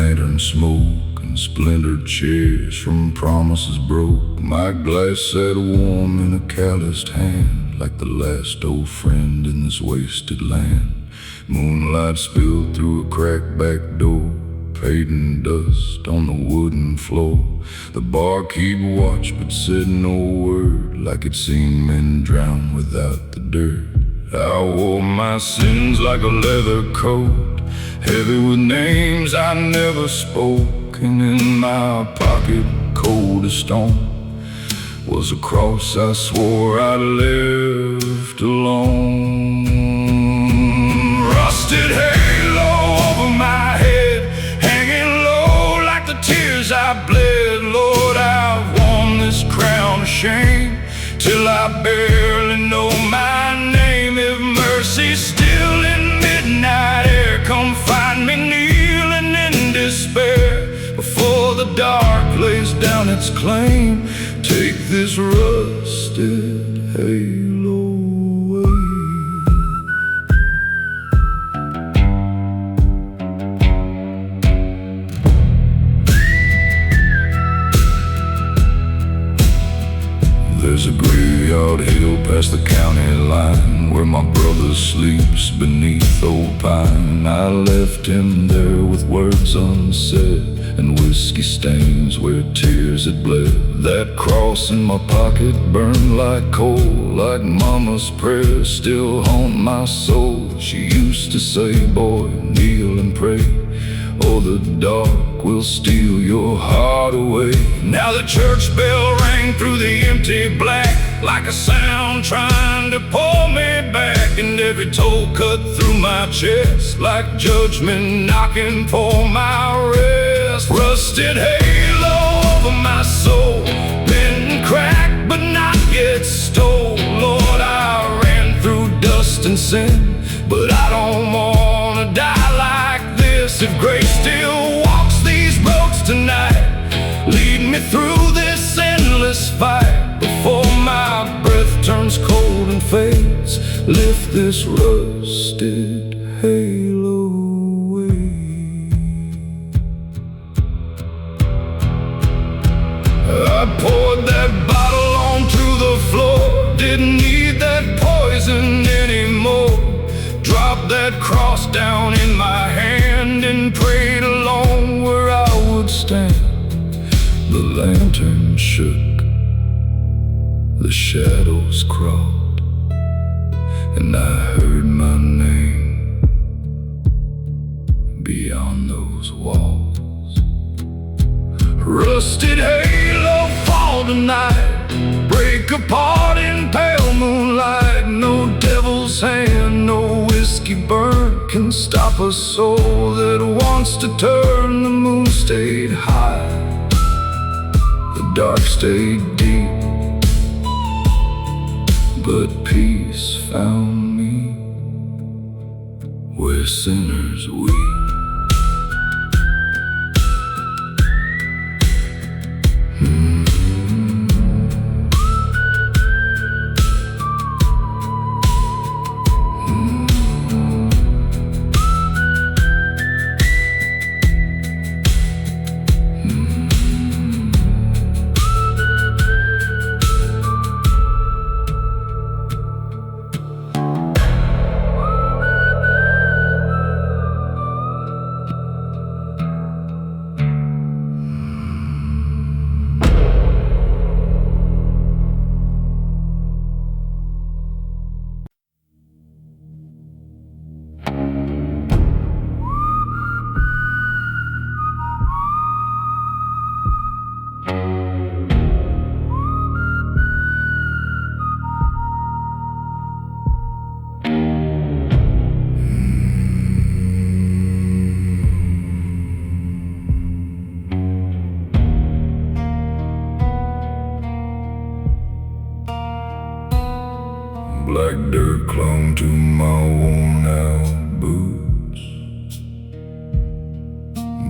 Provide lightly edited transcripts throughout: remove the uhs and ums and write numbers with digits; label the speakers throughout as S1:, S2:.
S1: lantern smoke and splintered chairs from promises broke. My glass sat warm in a calloused hand, like the last old friend in this wasted land. Moonlight spilled through a cracked back door, painting dust on the wooden floor. The barkeep watched but said no word, like it seen men drown without the dirt. I wore my sins like a leather coat, heavy with names I never spoke. And in my pocket, cold as stone, was a cross I swore I'd left alone. Rusted halo over my head, hanging low like the tears I bled. Lord, I've worn this crown of shame till I barely know my name. If mercy's still in midnight air, come find me kneeling in despair. Before the dark lays down its claim, take this rusted halo away. There's a graveyard hill past the county line, where my brother sleeps beneath old pine. I left him there with words unsaid and whiskey stains where tears had bled. That cross in my pocket burned like coal, like mama's prayers still haunt my soul. She used to say, boy, kneel and pray, or the dark will steal your heart away. Now the church bell rang through the empty black, like a sound trying to pull me back. And every toe cut through my chest, like judgment knocking for my rest. Rusted halo over my soul, been cracked but not yet stole. Lord, I ran through dust and sin, but I don't wanna die like this. If grace still walks these roads tonight, lead me through this endless fight. Before my breath turns cold and fades, lift this rusted halo away. I poured that bottle onto the floor, didn't need that poison anymore. Dropped that cross down in my hand and prayed along where I would stand. The lantern shook, the shadows crawled, and I heard my name beyond those walls. Rusted halo, fall tonight, break apart in pale moonlight. No devil's hand, no whiskey burn can stop a soul that wants to turn. The moon stayed high, the dark stayed deep, but peace found me where sinners weep. Black dirt clung to my worn-out boots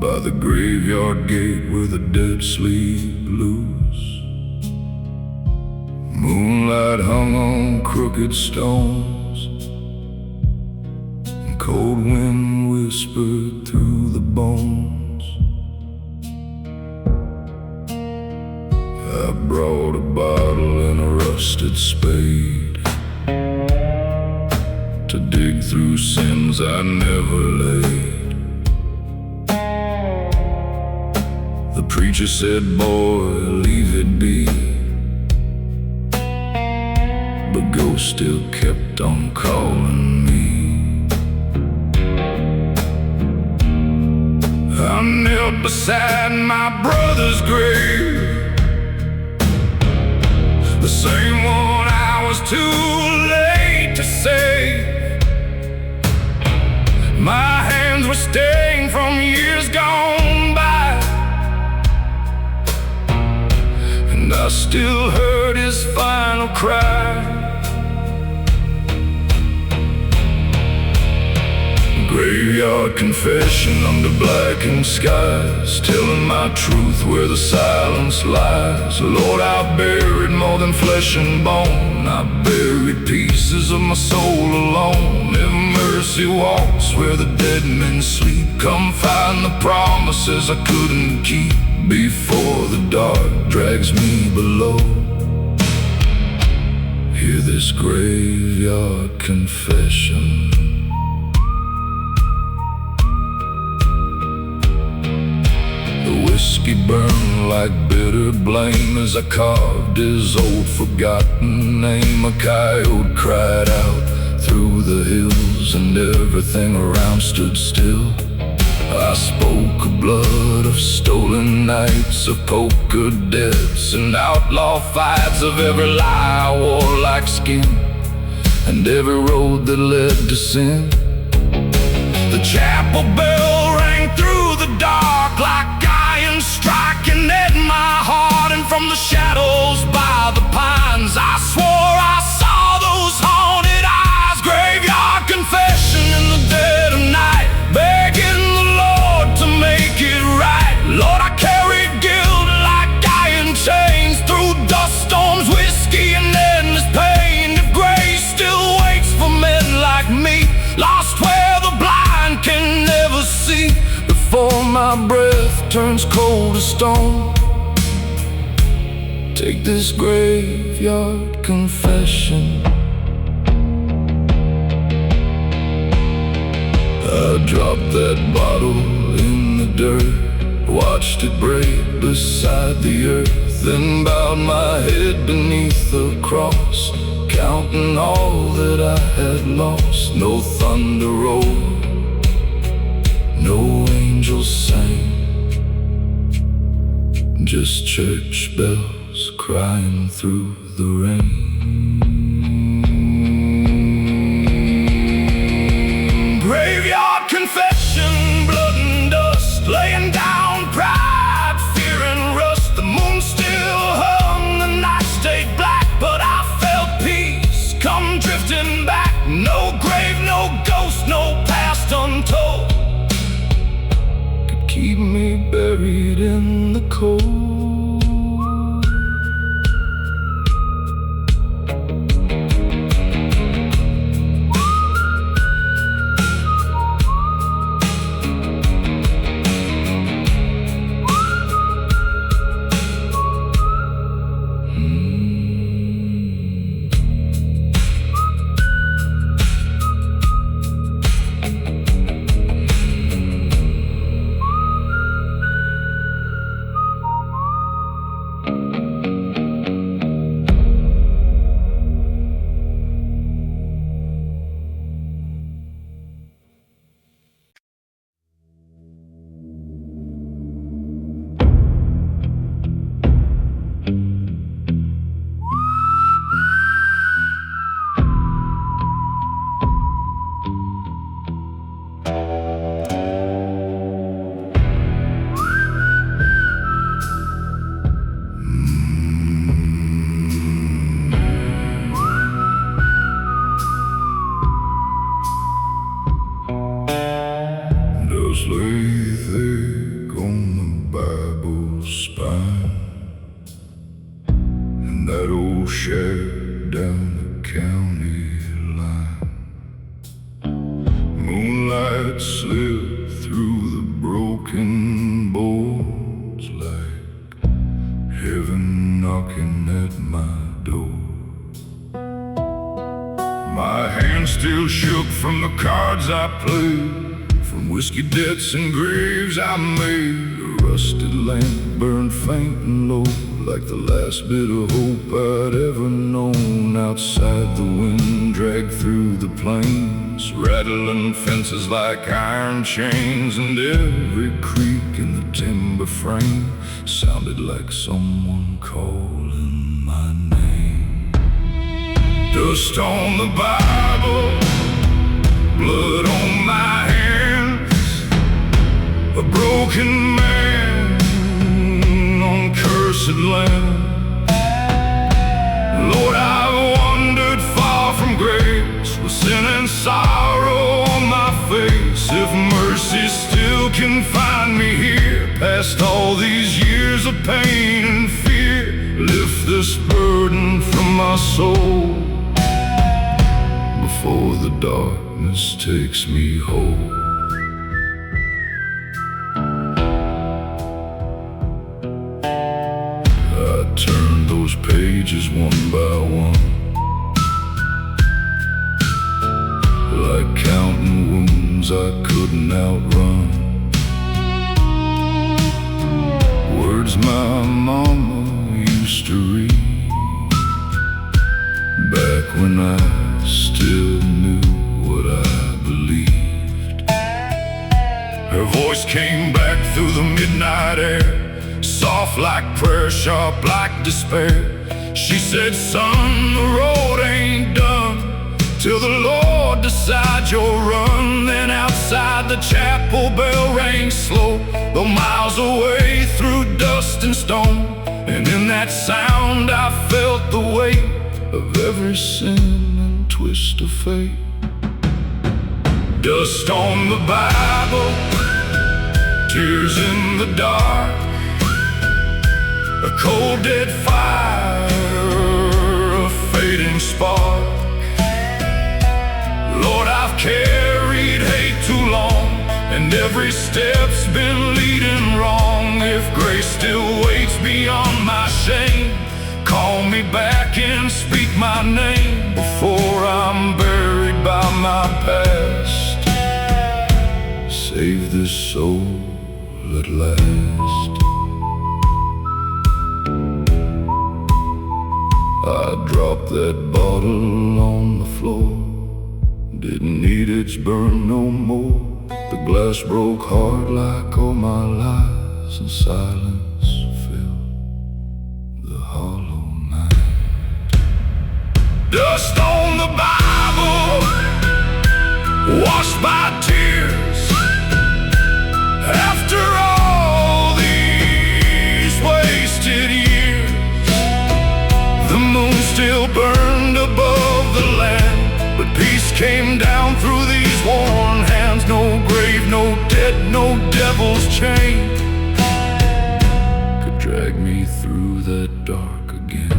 S1: by the graveyard gate where the dead sleep loose. Moonlight hung on crooked stones, and cold wind whispered through the bones. rusted spade to dig through sins I never laid. The preacher said, boy, leave it be, but ghost still kept on calling me. I knelt beside my brother's grave, the same one I was too late to save. My hands were stained from years gone by, and I still heard his final cry. Graveyard confession under blackened skies, telling my truth where the silence lies. Lord, I buried more than flesh and bone. I buried pieces of my soul alone. If mercy walks where the dead men sleep, come find the promises I couldn't keep before the dark drags me below. Hear this graveyard confession. Whiskey burned like bitter blame as I carved his old forgotten name. A coyote cried out through the hills, and everything around stood still. I spoke of blood, of stolen nights, of poker debts, and outlaw fights, of every lie I wore like skin, and every road that led to sin. The chapel bell rang through the dark like iron striking at my heart, and from the shadows by the pines I swore I saw those haunted eyes. Graveyard confession in the dead of night, begging the Lord to make it right. Lord, I carried guilt like iron chains through dust storms, whiskey and endless pain. If grace still waits for men like me, lost where the blind can never see, before my breath turns cold as stone, take this graveyard confession. I dropped that bottle in the dirt, watched it break beside the earth, then bowed my head beneath the cross, counting all that I had lost. No thunder rolled, no angels sang, just church bells crying through the rain. Graveyard confession, blood and dust, laying down pride, fear and rust. The moon still hung, the night stayed black, but I felt peace come drifting back. No grave, no ghost, no past untold keep me buried in the cold. shared down the county line. Moonlight slipped through the broken boards like heaven knocking at my door. still shook from the cards I played, from whiskey debts and graves I made. A rusted lamp burned faint and low, like the last bit of hope I'd ever known. Outside the wind dragged through the plains, rattling fences like iron chains, and every creak in the timber frame sounded like someone calling my name. Dust on the Bible, blood on my hands, a broken man on cursed land. Lord, I've wandered far from grace, with sin and sorrow on my face. If mercy still can find me here, past all these years of pain and fear, lift this burden from my soul before the darkness takes me whole. I turned those pages one by one, like counting wounds I couldn't outrun. Words my mama used to read, back when I still knew what I believed. Her voice came back through the midnight air, soft like prayer, sharp like despair. She said, son, the road ain't done till the Lord decides you'll run. Then outside the chapel bell rang slow, though miles away through dust and stone. And in that sound I felt the weight of every sin and twist of fate. Dust on the Bible, tears in the dark, a cold dead fire, a fading spark. Lord, I've carried hate too long, and every step's been leading wrong. If grace still waits beyond my shame, call me back and speak my name before I'm buried by my past. Save this soul at last. I dropped that bottle on the floor, didn't need its burn no more. The glass broke hard like all my lies, and silence filled the hollow night. Dust on the Bible, washed by tears. After all these wasted years, the moon still burned above the land, but peace came down through these worn hands. No grave, no dead, no devil's chain could drag me through that dark again.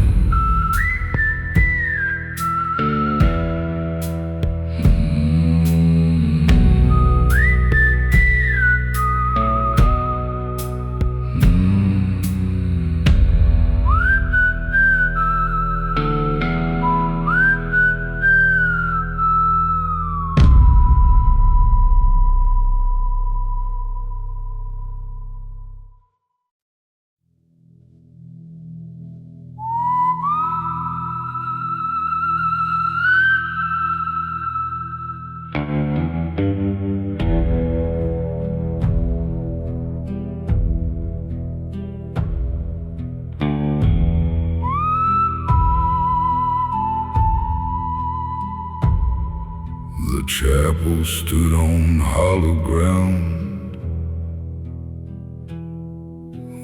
S1: The chapel stood on hollow ground,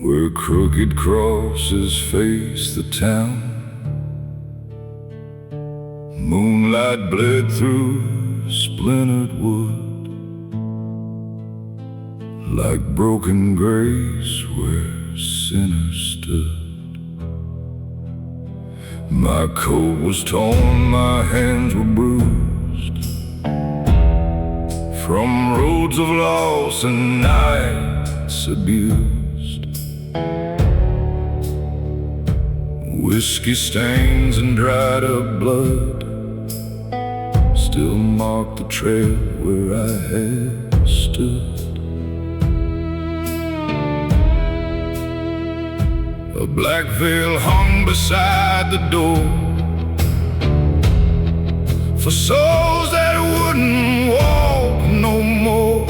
S1: where crooked crosses faced the town. Moonlight bled through splintered wood, like broken grace where sinners stood. My coat was torn, my hands were bruised from roads of loss and nights abused. Whiskey stains and dried up blood still mark the trail where I had stood. A black veil hung beside the door for souls that wouldn't walk no more.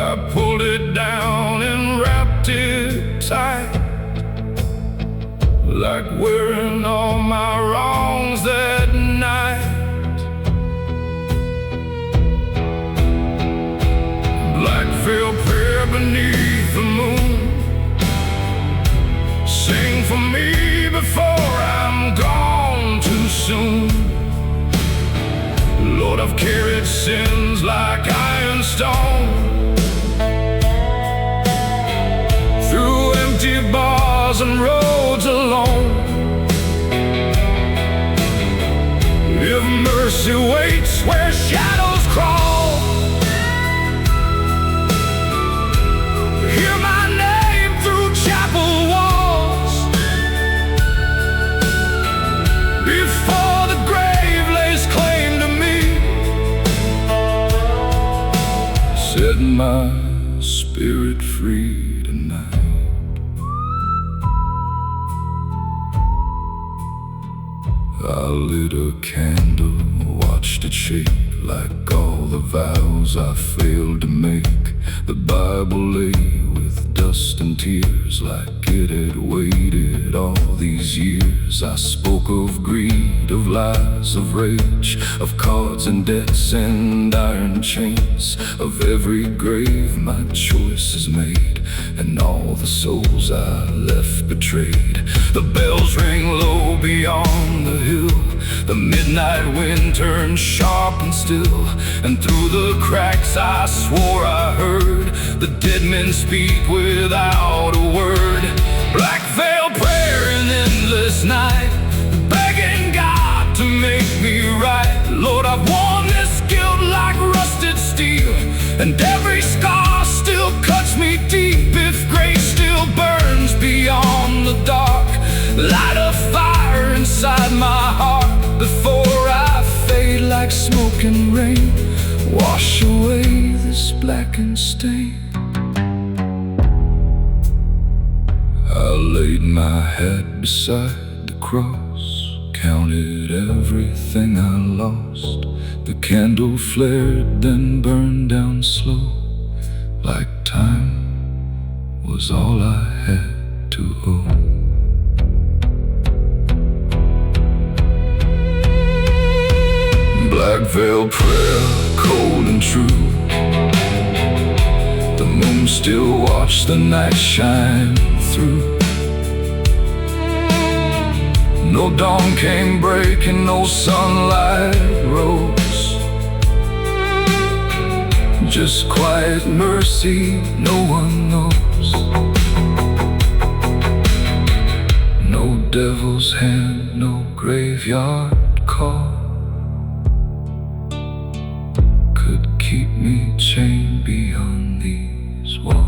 S1: I pulled it down and wrapped it tight, like wearing all my wrongs that night. Black veil prayer beneath the moon, sing for me before I'm gone too soon. Lord, I've carried sins like iron stone through empty bars and roads alone. If mercy waits where shadows crawl, hear my name through chapel walls, before the grave lays claim to me. Set my spirit free tonight. I lit a candle, watched it shake like all the vows I failed to make. The Bible lay with dust and tears like it had waited all these years. I spoke of greed, of lies, of rage, of cards and debts and iron chains, of every grave my choice is made, and all the souls I left betrayed. The bells ring low beyond the hill, the midnight wind turned sharp and still, and through the cracks I swore I heard the dead men speak without a word. Black veil prayer in endless night, begging God to make me right. Lord, I've worn this guilt like rusted steel, and every scar still cuts me deep. If grace still burns beyond the dark, light a fire inside my heart before I fade like smoke and rain. Wash away this blackened stain. I laid my head beside the cross, counted everything I lost. The candle flared, then burned down slow, like time was all I had to owe. Black veil prayer, cold and true. The moon still watched the night shine through. No dawn came breaking, no sunlight rose, just quiet mercy no one knows. No devil's hand, no graveyard call could keep me chained beyond these walls.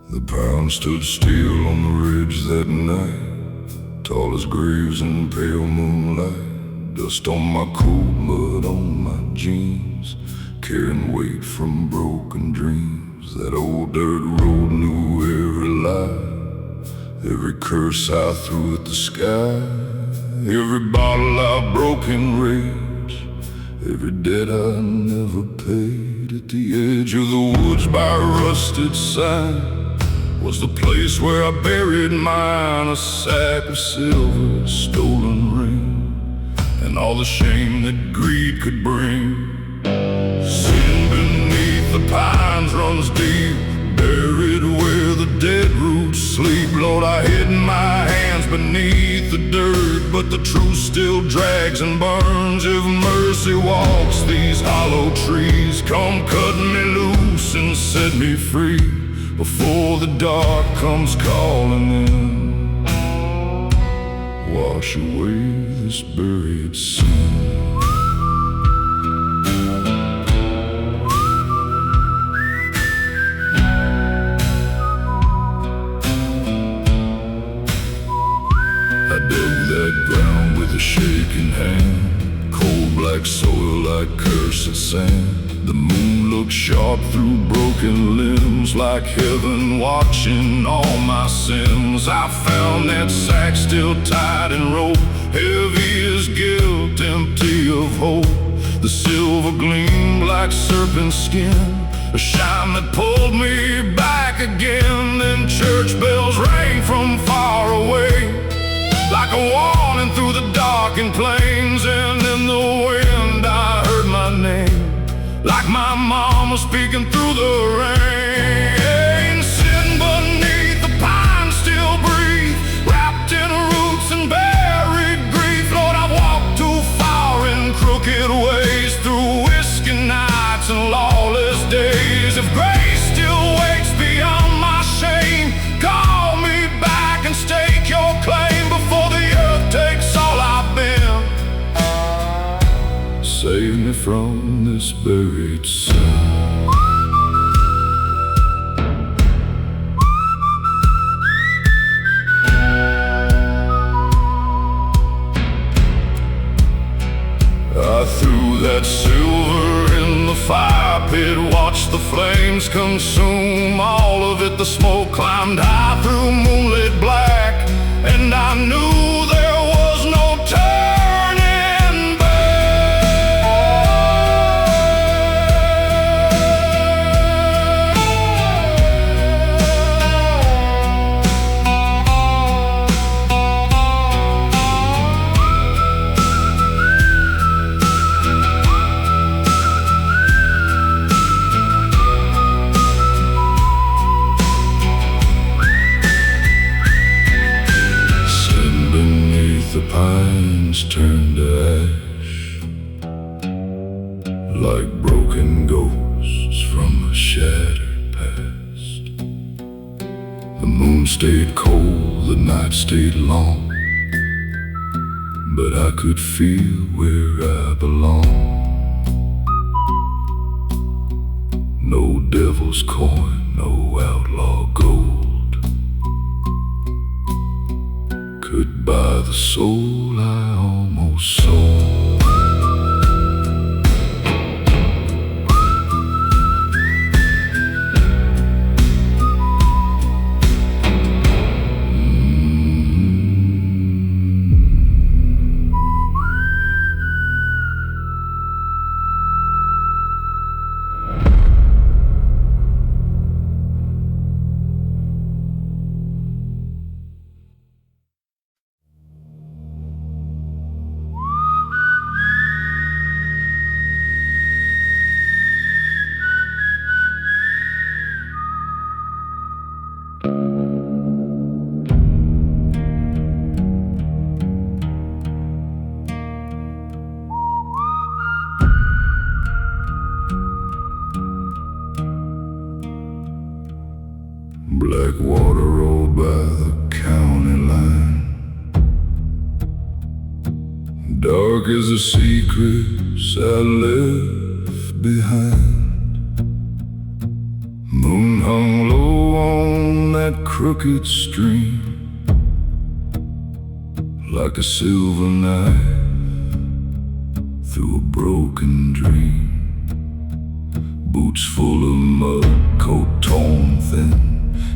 S1: The pound stood still on the ridge that night, tall as graves in pale moonlight. Dust on my coat, mud on my jeans, carrying weight from broken dreams. That old dirt road knew every lie, every curse I threw at the sky, every bottle I broke in rage, every debt I never paid. At the edge of the woods by a rusted sign was the place where I buried mine. A sack of silver, a stolen ring, and all the shame that greed could bring. Sin beneath the pines runs deep, buried where the dead roots sleep. Lord, I hid my hands beneath the dirt, but the truth still drags and burns. If mercy walks these hollow trees, come cut me loose and set me free before the dark comes calling in. Wash away this buried sin. A shaking hand, cold black soil like cursed sand. The moon looked sharp through broken limbs, like heaven watching all my sins. I found that sack still tied in rope, heavy as guilt, empty of hope. The silver gleamed like serpent skin, a shine that pulled me back again. Then church bells rang from far away, like a warning through the darkened plains. And in the wind I heard my name, like my mama speaking through the rain. Sitting beneath the pines still breathe, wrapped in roots and buried grief. Lord, I've walked too far in crooked ways, through whiskey nights and lawless days. If grace still waits beyond my shame, call me back and stake your claim before the earth takes all I've been. Save me from this buried sin. I threw that silver in the fire pit, watched the flames consume all of it. The smoke climbed high through moonlit black, and I knew there was no turning back. The pines turned to ash, like broken ghosts from a shattered past. The moon stayed cold, the night stayed long, but I could feel where I belong. No devil's coin, no outlaw gold could buy the soul I almost sold. Black water rolled by the county line, dark as the secrets I left behind. Moon hung low on that crooked stream, like a silver knife through a broken dream. Boots full of mud, coat torn thin,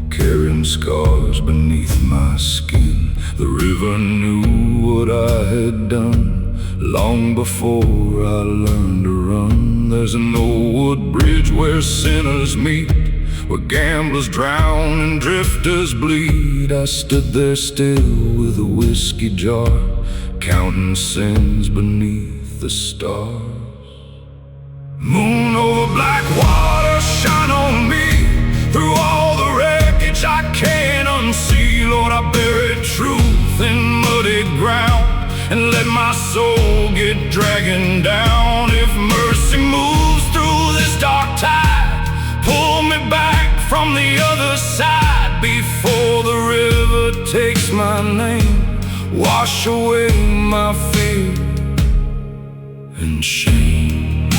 S1: carrying scars beneath my skin. The river knew what I had done, long before I learned to run. There's an old wood bridge where sinners meet, where gamblers drown and drifters bleed. I stood there still with a whiskey jar, counting sins beneath the stars. Moon over black water, shine on me. Through all the wreckage I can't unsee, Lord, I buried truth in muddy ground and let my soul get dragging down. If mercy moves through this dark tide, pull me back from the other side before the river takes my name. Wash away my fear and shame.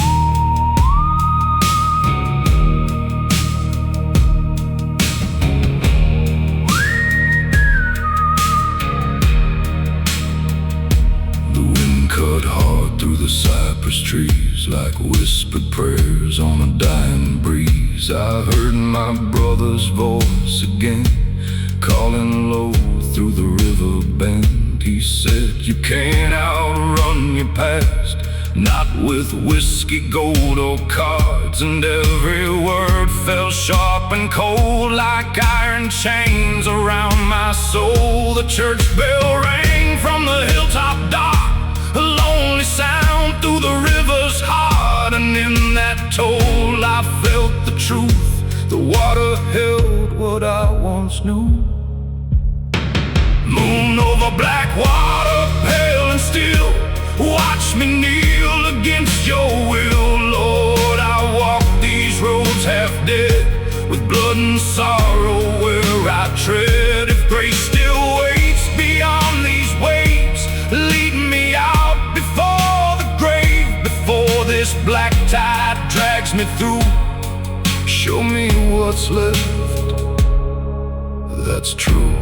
S1: Cut hard through the cypress trees like whispered prayers on a dying breeze. I heard my brother's voice again, calling low through the river bend. He said, you can't outrun your past, not with whiskey, gold, or cards. And every word fell sharp and cold like iron chains around my soul. The church bell rang from the hilltop dark, a lonely sound through the river's heart. And in that toll I felt the truth. The water held what I once knew. Moon over black water, pale and still, watch me kneel against your will. Lord, I walk these roads half dead, with blood and sorrow where I tread. If grace still waits beyond these waves, lead me out before the grave, before this black tide drags me through. Show me what's left that's true.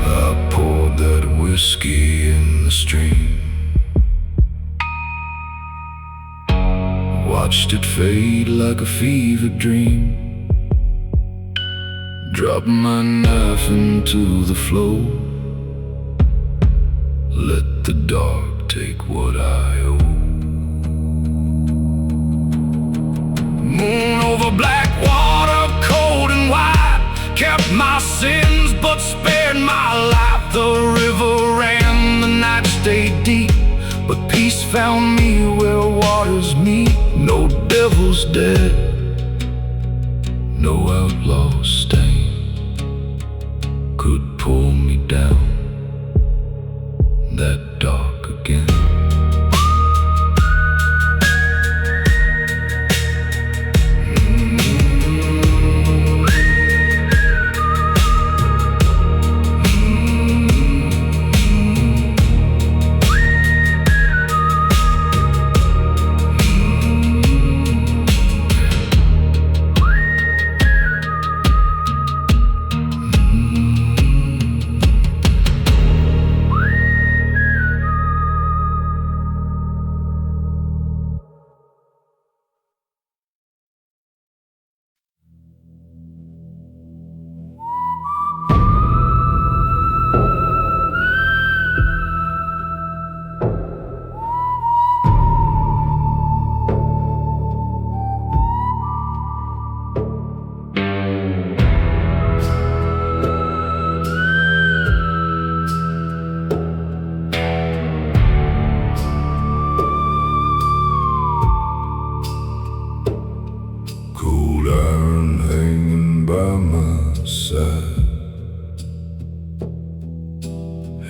S1: I poured that whiskey in the stream, watched it fade like a fevered dream. Drop my knife into the flow, let the dark take what I owe. Moon over black water, cold and wide, kept my sins but spared my life. The river ran, the night stayed deep, but peace found me where waters meet. No devil's dead, no outlaw stain could pull me down that dark again.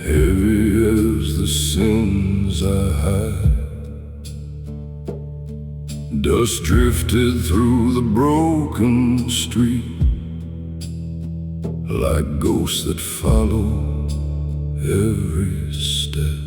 S1: Heavy as the sins I hide, dust drifted through the broken street, like ghosts that follow every step.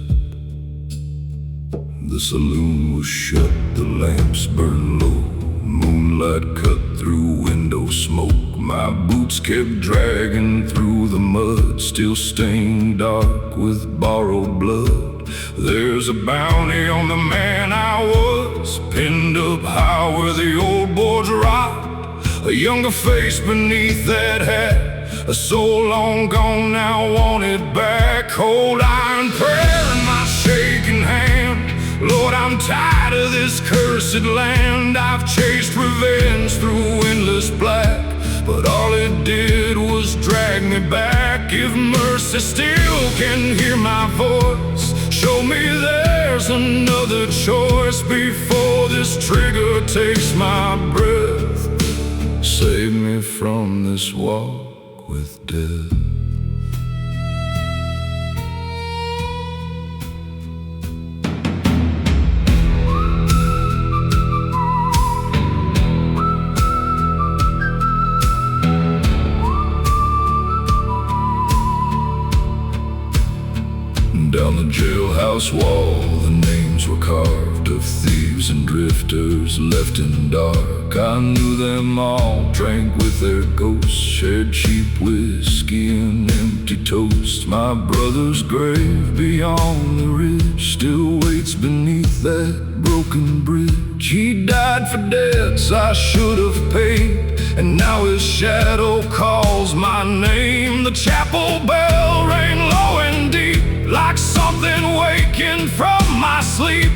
S1: The saloon was shut, the lamps burned low, moonlight cut through window smoke. My boots kept dragging through the mud, still stained dark with borrowed blood. There's a bounty on the man I was, pinned up high where the old boards rot. A younger face beneath that hat, So long gone, now want it back. Hold iron prayer in my shaking hand. Lord, I'm tired of this cursed land. I've chased revenge through endless black, but all it did was drag me back. If mercy still can hear my voice, show me there's another choice before this trigger takes my breath. Save me from this walk with death. Down the jailhouse wall, the names were carved of thieves and drifters left in dark. I knew them all, drank with their ghosts, shared cheap whiskey and empty toast. My brother's grave beyond the ridge still waits beneath that broken bridge. He died for debts I should have paid, and now his shadow calls my name. The chapel bell rang low and deep, like something waking from my sleep.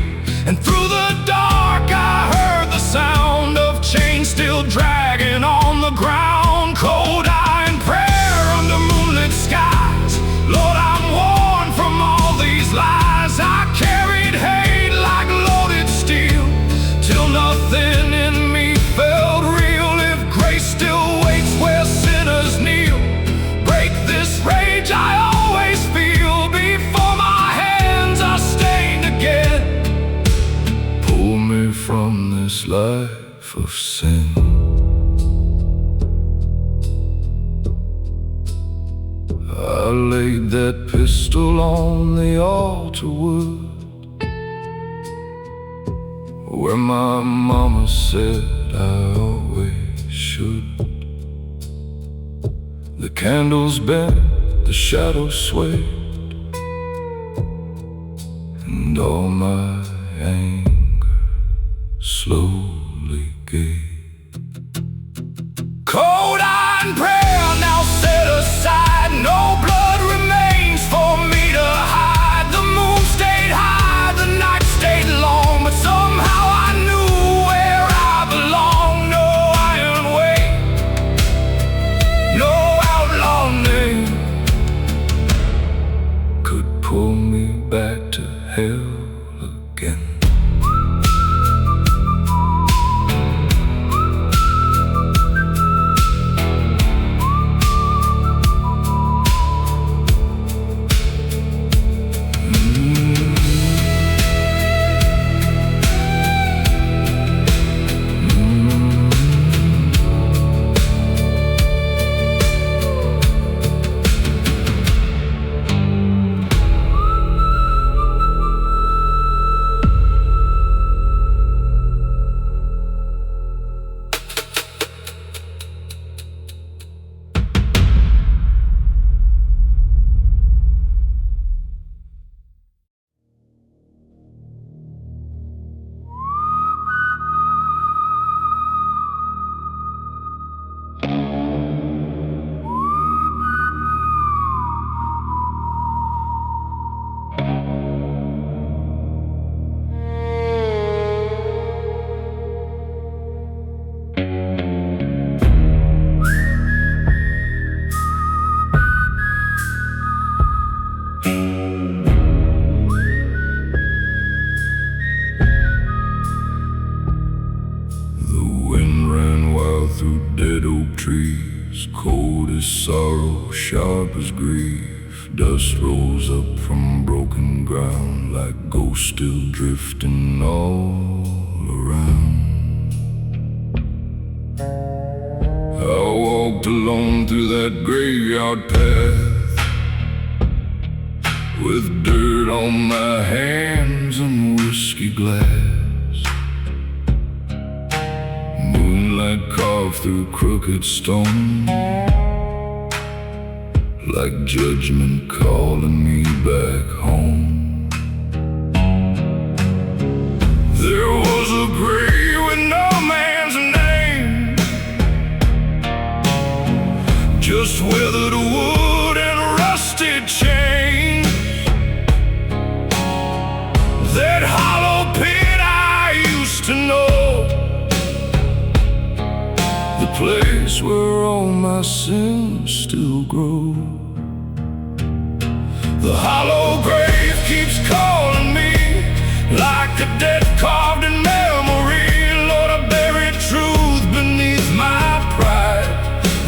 S1: And through the dark I heard the sound of chains still dragging on the ground. Cold iron prayer under moonlit skies. Lord, I'm worn from all these lies. I carried hate like loaded steel, till nothing in me felt real. If grace still waits where sinners kneel, break this rage I always feel before my hands are stained again. Pull me from this life of sin. I laid that pistol on the altar wood, where my mama said I always should. The candles bent, the shadows swayed, and all my anger slowly gave. Cold iron prayer now set aside, no blood remains for me to hide. The moon stayed high, the night stayed long, but somehow I knew where I belong. No iron weight, no outlaw name could pull me back to hell again. Trees, cold as sorrow, sharp as grief. Dust rolls up from broken ground, like ghosts still drifting all around. I walked alone through that graveyard path, with dirt on my hands and whiskey glass. Moonlight carved through crooked stone, like judgment calling me back home. There was a grave with no man's name, just weathered wood and rusted chains. That hollow pit I used to know, the place where all my sins still grow. The hollow grave keeps calling me like a debt carved in memory. Lord, I buried truth beneath my pride,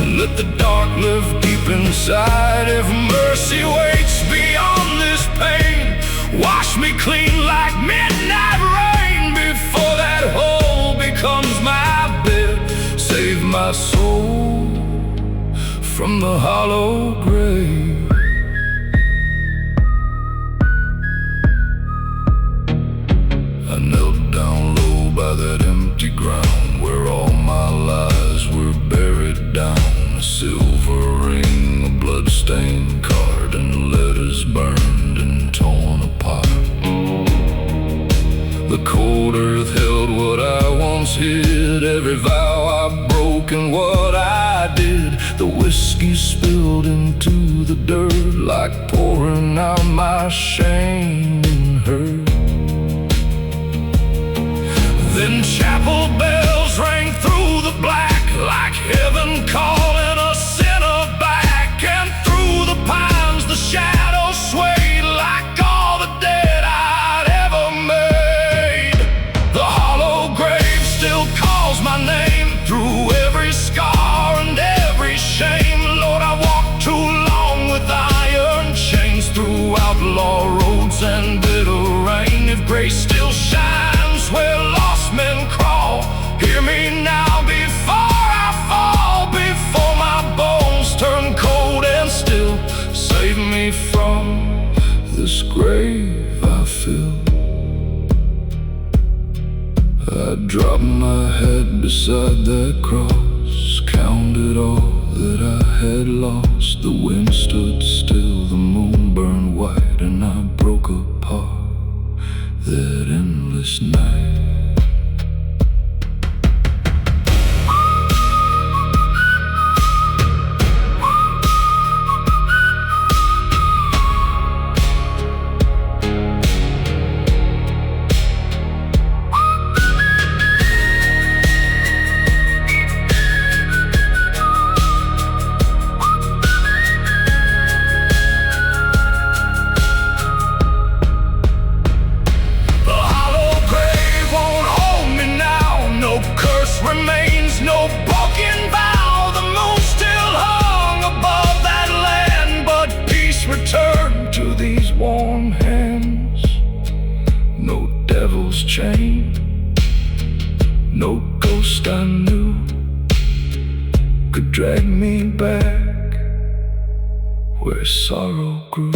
S1: and let the dark live deep inside. If mercy waits beyond this pain, wash me clean like midnight rain before that hole becomes my bed. Save my soul from the hollow grave. I knelt down low by that empty ground where all my lies were buried down. A silver ring, a blood-stained card, and letters burned and torn apart. The cold earth held what I once hid, every vow I broke and what I did. The whiskey spilled into the dirt like pouring out my shame and hurt. Then chapel bells rang through the black, like heaven calling a sinner back. And through the pines the shadows swayed like all the dead I'd ever made. The hollow grave still calls my name through every scar and every shame. Lord, I walked too long with iron chains through outlaw roads and bitter rain. If grace still shines where lost men crawl, hear me now before I fall, before my bones turn cold and still. Save me from this grave I fill. I dropped my head beside that cross, counted all that I had lost. The wind stood still, the moon burned white, and I broke apart that endless night. Remains no broken vow, the moon still hung above that land, but peace returned to these warm hands. No devil's chain, no ghost I knew could drag me back where sorrow grew.